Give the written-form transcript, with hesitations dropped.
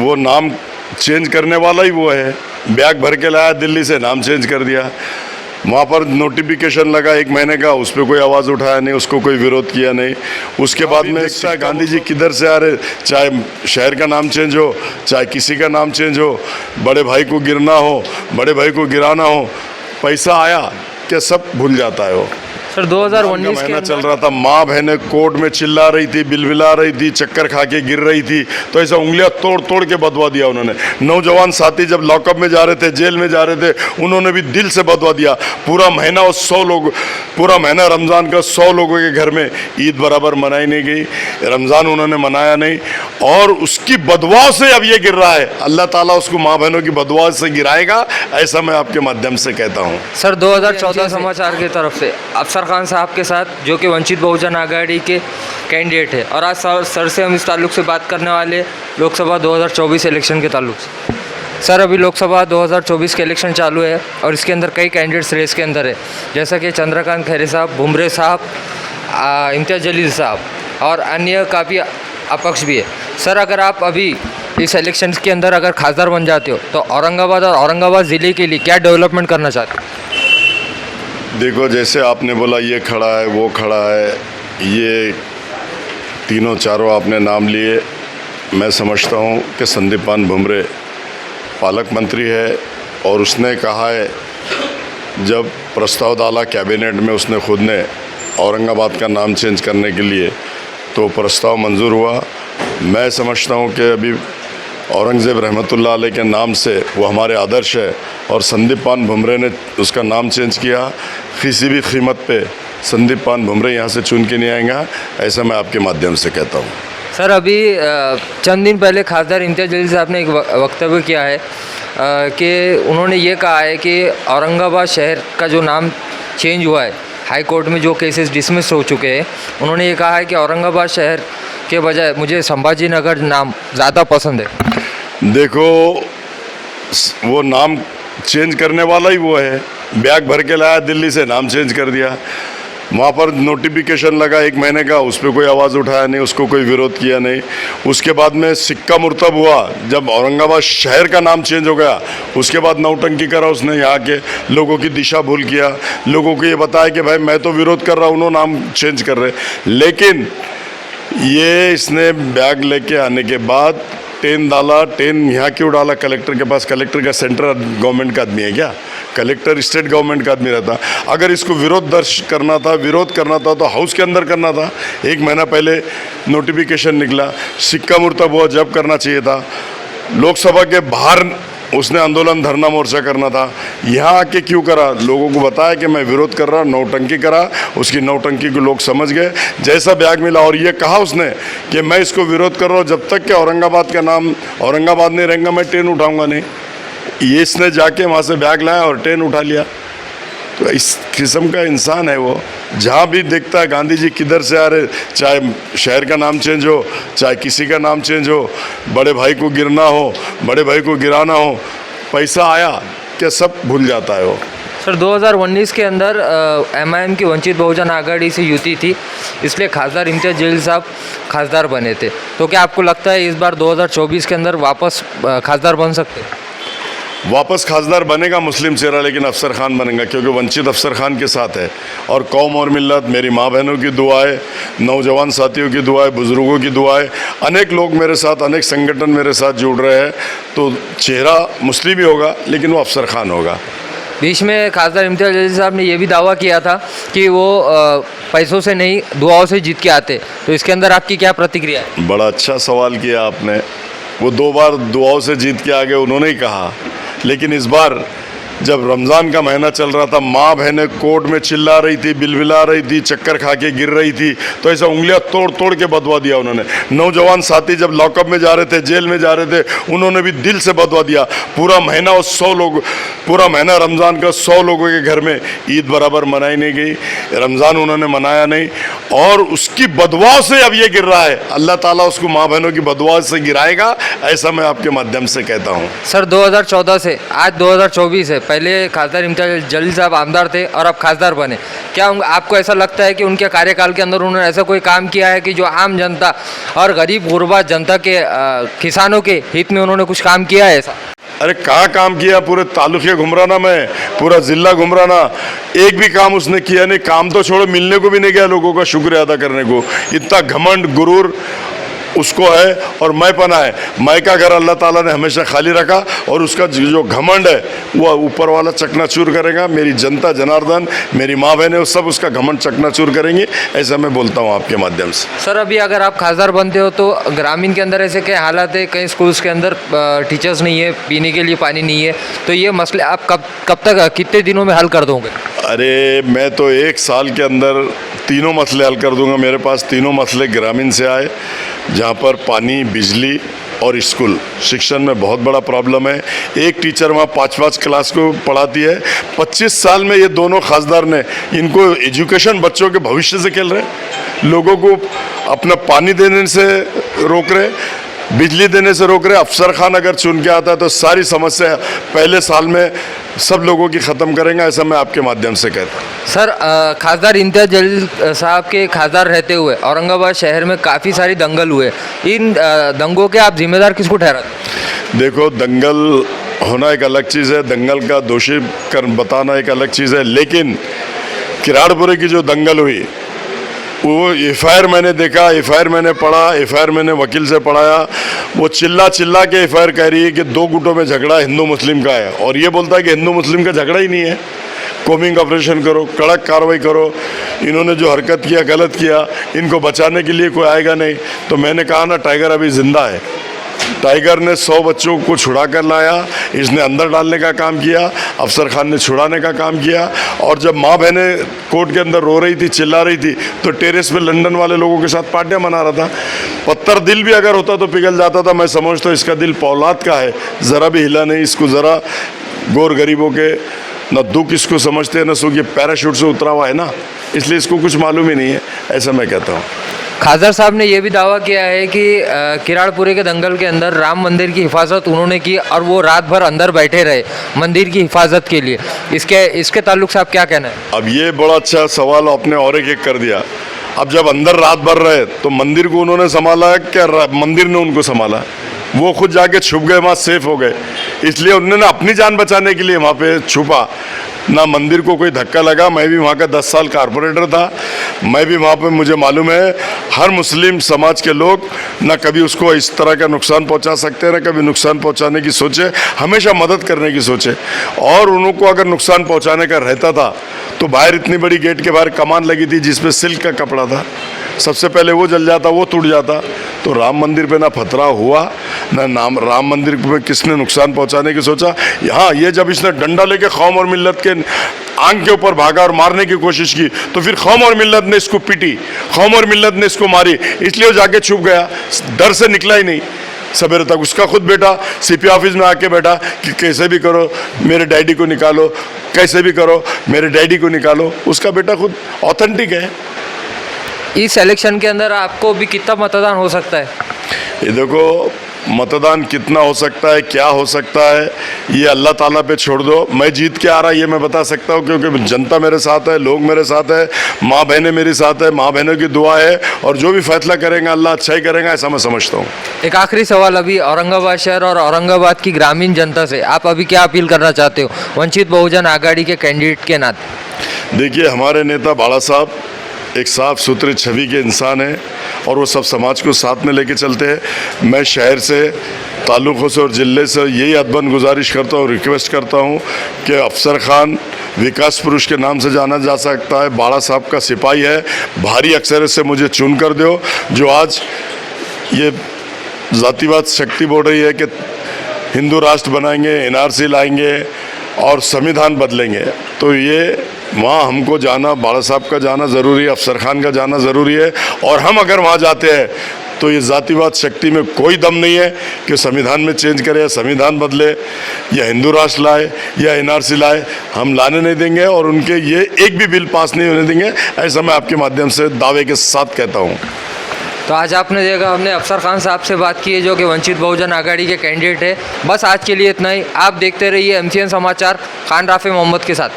वो नाम चेंज करने वाला ही वो है, बैग भर के लाया दिल्ली से, नाम चेंज कर दिया। वहाँ पर नोटिफिकेशन लगा 1 महीने का, उस पर कोई आवाज़ उठाया नहीं, उसको कोई विरोध किया नहीं। उसके बाद में देखता है गांधी जी किधर से आ रहे, चाहे शहर का नाम चेंज हो, चाहे किसी का नाम चेंज हो, बड़े भाई को गिरना हो, बड़े भाई को गिराना हो, पैसा आया क्या सब भूल जाता है वो। सर 2019 के महीना चल रहा था, माँ बहनें कोर्ट में चिल्ला रही थी, बिलबिला रही थी, चक्कर खा के गिर रही थी, तो ऐसा उंगलियां तोड़ तोड़ के बदवा दिया उन्होंने। नौजवान साथी जब लॉकअप में जा रहे थे, जेल में जा रहे थे, उन्होंने भी दिल से बदवा दिया। पूरा महीना वो 100 लोग, पूरा महीना रमज़ान का 100 लोगों के घर में ईद बराबर मनाई नहीं गई, रमज़ान उन्होंने मनाया नहीं, और उसकी बदवा से अब ये गिर रहा है। अल्लाह ताला उसको माँ बहनों की बदवा से गिराएगा, ऐसा मैं आपके माध्यम से कहता हूँ। सर 2014 समाचार की तरफ से अफसर खान साहब के साथ, जो कि वंचित बहुजन आघाड़ी के कैंडिडेट है, और आज सर से हम इस ताल्लुक से बात करने वाले लोकसभा 2024 इलेक्शन के ताल्लुक से। सर अभी लोकसभा 2024 के इलेक्शन चालू है और इसके अंदर कई कैंडिडेट्स रेस के अंदर है, जैसा कि चंद्रकांत खैरे साहब, बुमरे साहब, इम्तियाज़ जलील साहब और अन्य काफ़ी अपक्ष भी है। सर अगर आप अभी इस इलेक्शन के अंदर अगर खासदार बन जाते हो तो औरंगाबाद और औरंगाबाद ज़िले के लिए क्या डेवलपमेंट करना चाहते हो? देखो, जैसे आपने बोला ये खड़ा है, वो खड़ा है, ये तीनों चारों आपने नाम लिए, मैं समझता हूँ कि संदीप पान भुमरे पालक मंत्री है, और उसने कहा है, जब प्रस्ताव डाला कैबिनेट में उसने खुद ने औरंगाबाद का नाम चेंज करने के लिए, तो प्रस्ताव मंजूर हुआ। मैं समझता हूँ कि अभी औरंगज़ेब रहमतुल्लाह अलैह के नाम से वो हमारे आदर्श है, और संदीप पान भुमरे ने उसका नाम चेंज किया। किसी भी कीमत पे संदीप पान भुमरे यहाँ से चुन के नहीं आएगा, ऐसा मैं आपके माध्यम से कहता हूँ। सर अभी चंद दिन पहले खासदार इम्तियाज़ जलील साहब ने एक वक्तव्य किया है कि उन्होंने ये कहा है कि औरंगाबाद शहर का जो नाम चेंज हुआ है, हाई कोर्ट में जो केसेस डिसमिस हो चुके हैं, उन्होंने ये कहा है कि औरंगाबाद शहर के बजाय मुझे संभाजी नगर नाम ज़्यादा पसंद है। देखो, वो नाम चेंज करने वाला ही वो है, बैग भर के लाया दिल्ली से, नाम चेंज कर दिया। वहाँ पर नोटिफिकेशन लगा 1 महीने का, उस पर कोई आवाज़ उठाया नहीं, उसको कोई विरोध किया नहीं। उसके बाद में सिक्का मुर्तब हुआ, जब औरंगाबाद शहर का नाम चेंज हो गया, उसके बाद नौटंकी करा उसने, यहाँ के लोगों की दिशा भूल किया, लोगों को ये बताया कि भाई मैं तो विरोध कर रहा हूँ, उन्होंने नाम चेंज कर रहे। लेकिन ये इसने बैग लेके आने के बाद टेन डाला, टेन यहाँ क्यों डाला कलेक्टर के पास? कलेक्टर का सेंट्रल गवर्नमेंट का आदमी है क्या? कलेक्टर स्टेट गवर्नमेंट का आदमी रहता। अगर इसको विरोध दर्ज करना था, विरोध करना था, तो हाउस के अंदर करना था। 1 महीना पहले नोटिफिकेशन निकला, सिक्का मुर्तब हुआ जब करना चाहिए था। लोकसभा के बाहर उसने आंदोलन, धरना, मोर्चा करना था, यहाँ आके क्यों करा? लोगों को बताया कि मैं विरोध कर रहा, नौटंकी करा, उसकी नौटंकी को लोग समझ गए, जैसा बैग मिला। और ये कहा उसने कि मैं इसको विरोध कर रहा हूँ, जब तक कि औरंगाबाद का नाम औरंगाबाद नहीं रहेगा मैं ट्रेन उठाऊंगा नहीं। ये इसने जाके वहाँ से बैग लाया और ट्रेन उठा लिया। तो इस किस्म का इंसान है वो। जहाँ भी देखता है गांधी जी किधर से आ रहे, चाहे शहर का नाम चेंज हो, चाहे किसी का नाम चेंज हो, बड़े भाई को गिरना हो, बड़े भाई को गिराना हो, पैसा आया क्या सब भूल जाता है वो। सर 2019 के अंदर MIM की वंचित बहुजन आघाड़ी से युति थी, इसलिए खासदार इम्तियाज़ जलील साहब खासदार बने थे। तो क्या आपको लगता है इस बार 2024 के अंदर वापस खासदार बन सकते हैं? वापस खासदार बनेगा मुस्लिम चेहरा, लेकिन अफसर खान बनेगा, क्योंकि वंचित अफसर खान के साथ है। और कौम और मिल्लत, मेरी माँ बहनों की दुआएं, नौजवान साथियों की दुआएं, बुज़ुर्गों की दुआएं, अनेक लोग मेरे साथ, अनेक संगठन मेरे साथ जुड़ रहे हैं। तो चेहरा मुस्लिम ही होगा, लेकिन वो अफसर खान होगा। बीच में खासदार इम्तियाज़ जलील साहब ने यह भी दावा किया था कि वो पैसों से नहीं दुआओं से जीत के आते, तो इसके अंदर आपकी क्या प्रतिक्रिया है? बड़ा अच्छा सवाल किया आपने। वो 2 बार दुआओं से जीत के आ गए, उन्होंने ही कहा। लेकिन इस बार जब रमज़ान का महीना चल रहा था, माँ बहनें कोर्ट में चिल्ला रही थी, बिलबिला रही थी, चक्कर खा के गिर रही थी, तो ऐसा उंगलियां तोड़ तोड़ के बदवा दिया उन्होंने। नौजवान साथी जब लॉकअप में जा रहे थे, जेल में जा रहे थे, उन्होंने भी दिल से बदवा दिया। पूरा महीना वो 100 लोग, पूरा महीना रमज़ान का 100 लोगों के घर में ईद बराबर मनाई नहीं गई, रमज़ान उन्होंने मनाया नहीं, और उसकी बदवा से अब ये गिर रहा है। अल्लाह ताला उसको माँ बहनों की बदवा से गिराएगा, ऐसा मैं आपके माध्यम से कहता हूँ। सर 2014 से आज 2024 है, पहले खासदार इम्तियाज जलील साहब आमदार थे और अब खासदार बने, क्या आपको ऐसा लगता है कि उनके कार्यकाल के अंदर उन्होंने ऐसा कोई काम किया है कि जो आम जनता और गरीब गुरबा जनता के किसानों के हित में उन्होंने कुछ काम किया है ऐसा? अरे कहाँ काम किया, पूरे तालुके घुमराना में, पूरा जिला घुमराना, एक भी काम उसने किया नहीं। काम तो छोड़ो, मिलने को भी नहीं गया लोगों का शुक्रिया अदा करने को। इतना घमंड गुरूर उसको है और मैंपना है। मैं का घर अल्लाह ताला ने हमेशा खाली रखा और उसका जो घमंड है वो ऊपर वाला चकनाचूर करेगा। मेरी जनता जनार्दन, मेरी माँ बहनें, वो सब उसका घमंड चकनाचूर करेंगे, ऐसा मैं बोलता हूँ आपके माध्यम से। सर, अभी अगर आप खासदार बनते हो तो ग्रामीण के अंदर ऐसे क्या हालात है, कई स्कूल्स के अंदर टीचर्स नहीं है, पीने के लिए पानी नहीं है, तो ये मसले आप कब तक कितने दिनों में हल कर दोगे? अरे मैं तो 1 साल के अंदर तीनों मसले हल कर दूंगा। मेरे पास तीनों मसले ग्रामीण से आए, जहाँ पर पानी, बिजली और स्कूल शिक्षण में बहुत बड़ा प्रॉब्लम है। एक टीचर वहाँ 5-5 क्लास को पढ़ाती है। 25 साल में ये दोनों खासदार ने इनको एजुकेशन, बच्चों के भविष्य से खेल रहे, लोगों को अपना पानी देने से रोक रहे, बिजली देने से रोक रहे। अफसर खान अगर चुन के आता है तो सारी समस्या पहले साल में सब लोगों की ख़त्म करेंगे, ऐसा मैं आपके माध्यम से कहता हूँ। सर, खासदार इम्तियाज जलील साहब के खासदार रहते हुए औरंगाबाद शहर में काफ़ी सारी दंगल हुए, इन दंगों के आप जिम्मेदार किसको ठहराते? देखो, दंगल होना एक अलग चीज़ है, दंगल का दोषी कर बताना एक अलग चीज़ है, लेकिन किराड़पुरे की जो दंगल हुई वो एफआईआर मैंने देखा, एफआईआर मैंने पढ़ा, एफआईआर मैंने वकील से पढ़ाया। वो चिल्ला चिल्ला के एफआईआर कह रही है कि 2 गुटों में झगड़ा हिंदू मुस्लिम का है, और ये बोलता है कि हिंदू मुस्लिम का झगड़ा ही नहीं है। कोमिंग ऑपरेशन करो, कड़क कार्रवाई करो। इन्होंने जो हरकत किया गलत किया, इनको बचाने के लिए कोई आएगा नहीं। तो मैंने कहा ना, टाइगर अभी जिंदा है। टाइगर ने 100 बच्चों को छुड़ा कर लाया, इसने अंदर डालने का काम किया, अफसर खान ने छुड़ाने का काम किया। और जब माँ बहनें कोर्ट के अंदर रो रही थी, चिल्ला रही थी, तो टेरेस पे लंदन वाले लोगों के साथ पार्टियां मना रहा था। पत्थर दिल भी अगर होता तो पिघल जाता था। मैं समझता हूँ इसका दिल पौलाद का है, ज़रा भी हिला नहीं। इसको ज़रा गोर गरीबों के न दुख इसको समझते हैं, न सुख। ये पैराशूट से उतरा हुआ है ना, इसलिए इसको कुछ मालूम ही नहीं है, ऐसा मैं कहता हूँ। खासदार साहब ने यह भी दावा किया है कि किराड़पुरे के दंगल के अंदर राम मंदिर की हिफाजत उन्होंने की और वो रात भर अंदर बैठे रहे मंदिर की हिफाजत के लिए। इसके ताल्लुक से आप क्या कहना है? अब ये बड़ा अच्छा सवाल आपने और एक कर दिया। अब जब अंदर रात भर रहे तो मंदिर को उन्होंने संभाला क्या मंदिर ने उनको संभाला? वो खुद जाके छुप गए, वहाँ सेफ हो गए। इसलिए उन्होंने अपनी जान बचाने के लिए वहाँ पे छुपा ना। मंदिर को कोई धक्का लगा। मैं भी वहाँ का 10 साल कारपोरेटर था, मैं भी वहाँ पे, मुझे मालूम है हर मुस्लिम समाज के लोग ना कभी उसको इस तरह का नुकसान पहुँचा सकते हैं, ना कभी नुकसान पहुँचाने की सोचे, हमेशा मदद करने की सोचे। और उनको अगर नुकसान पहुँचाने का रहता था तो बाहर इतनी बड़ी गेट के बाहर कमान लगी थी जिसपे सिल्क का कपड़ा था, सबसे पहले वो जल जाता, वो टूट जाता। तो राम मंदिर पे ना फतरा हुआ, ना राम मंदिर पे किसने नुकसान पहुंचाने की सोचा। हाँ, ये जब इसने डंडा लेके कौम और मिल्लत के आंख के ऊपर भागा और मारने की कोशिश की तो फिर कौम और मिल्लत ने इसको पीटी, कौम और मिल्लत ने इसको मारी, इसलिए वो जाके छुप गया, डर से निकला ही नहीं। सवेरे तक उसका खुद बेटा सीपी ऑफिस में आके बैठा कि कैसे भी करो मेरे डैडी को निकालो, कैसे भी करो मेरे डैडी को निकालो। उसका बेटा खुद ऑथेंटिक है। इस इलेक्शन के अंदर आपको भी कितना मतदान हो सकता है? ये देखो, मतदान कितना हो सकता है, क्या हो सकता है, ये अल्लाह ताला पे छोड़ दो। मैं जीत के आ रहा ये मैं बता सकता हूँ, क्योंकि जनता मेरे साथ है, लोग मेरे साथ है, माँ बहनें मेरे साथ है, माँ बहनों की दुआ है, और जो भी फैसला करेंगे अल्लाह अच्छा ही करेगा, ऐसा मैं समझता हूँ। एक आखिरी सवाल, अभी औरंगाबाद शहर और औरंगाबाद की ग्रामीण जनता से आप अभी क्या अपील करना चाहते हो वंचित बहुजन आघाड़ी के कैंडिडेट के नाते? देखिए, हमारे नेता बाला साहब एक साफ सुथरी छवि के इंसान हैं और वो सब समाज को साथ में लेके चलते हैं। मैं शहर से, ताल्लुक़ों से और ज़िले से यही अदबन गुजारिश करता हूँ, रिक्वेस्ट करता हूँ कि अफसर खान विकास पुरुष के नाम से जाना जा सकता है, बाला साहब का सिपाही है, भारी अक्सरियत से मुझे चुन कर दो। जो आज ये जातिवाद शक्ति बोल रही है कि हिंदू राष्ट्र बनाएंगे, एनआरसी लाएंगे और संविधान बदलेंगे, तो ये वहाँ हमको जाना, बाला साहब का जाना ज़रूरी है, अफसर खान का जाना ज़रूरी है। और हम अगर वहाँ जाते हैं तो ये जातिवाद शक्ति में कोई दम नहीं है कि संविधान में चेंज करे, संविधान बदले, या हिंदू राष्ट्र लाए या एनआरसी लाए। हम लाने नहीं देंगे और उनके ये एक भी बिल पास नहीं होने देंगे, ऐसा मैं आपके माध्यम से दावे के साथ कहता हूँ। तो आज आपने देखा हमने अफसर खान साहब से बात की है जो कि वंचित बहुजन आघाड़ी के कैंडिडेट है। बस आज के लिए इतना ही। आप देखते रहिए MCN समाचार खान राफी मोहम्मद के साथ।